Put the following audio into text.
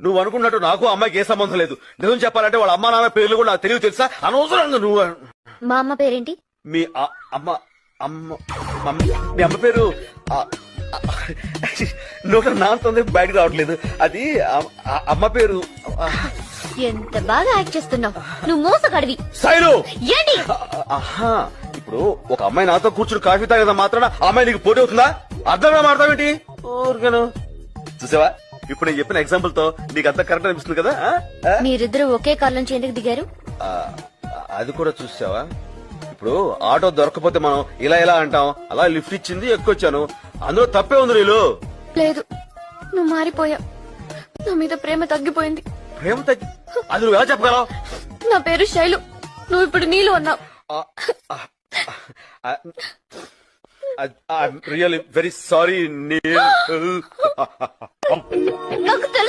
నువ్వు అనుకున్నట్టు నాకు అమ్మాయికి ఏ సంబంధం లేదు. నిజం చెప్పాలంటే వాళ్ళ అమ్మా నాన్న పేర్లు కూడా నాకు తెలియదు తెలుసా. అనవసరంగా నువ్వు మా అమ్మ పేరేంటి? మీ అమ్మ అమ్మ మీ అమ్మ పేరు నోట నాంతుంది బయటకు రావట్లేదు. అది అమ్మ పేరు. ఎంత బాగా యాక్ట్ చేస్తున్నావు నువ్వు, మోసగాడివి. శైలు ఏంటి? ఆహా, ఇప్పుడు ఒక అమ్మాయి నాతో కూర్చుని కాఫీ తాగదా మాత్రాన ఆ అమ్మాయి నీకు పోటీ అవుతుందా? అర్థంగా మాడతావేంటి? ఊరికేను చూసావా, ఇప్పుడు నేను చెప్పిన ఎగ్జాంపుల్ తో నీకు అంతా కరెక్ట్ అనిపిస్తుంది కదా. మీరిద్దరు ఒకే కార్ నుంచి ఎందుకు దిగారు? అది కూడా చూసావా, ఇప్పుడు ఆటో దొరకపోతే మనం ఇలా ఇలా అంటాం, అలా లిఫ్ట్ ఇచ్చింది ఎక్కొచ్చాను, అందులో తప్పే ఉంది. నీళ్ళు లేదు, నువ్వు మారిపోయావు. నా మీద ప్రేమ తగ్గిపోయింది. ప్రేమ తగ్గి అది నువ్వు ఎలా చెప్పగలవు? నా పేరు శైలు, నువ్వు ఇప్పుడు నీళ్ళు అన్నావు. Really very sorry Neel. నాకు తెలుసు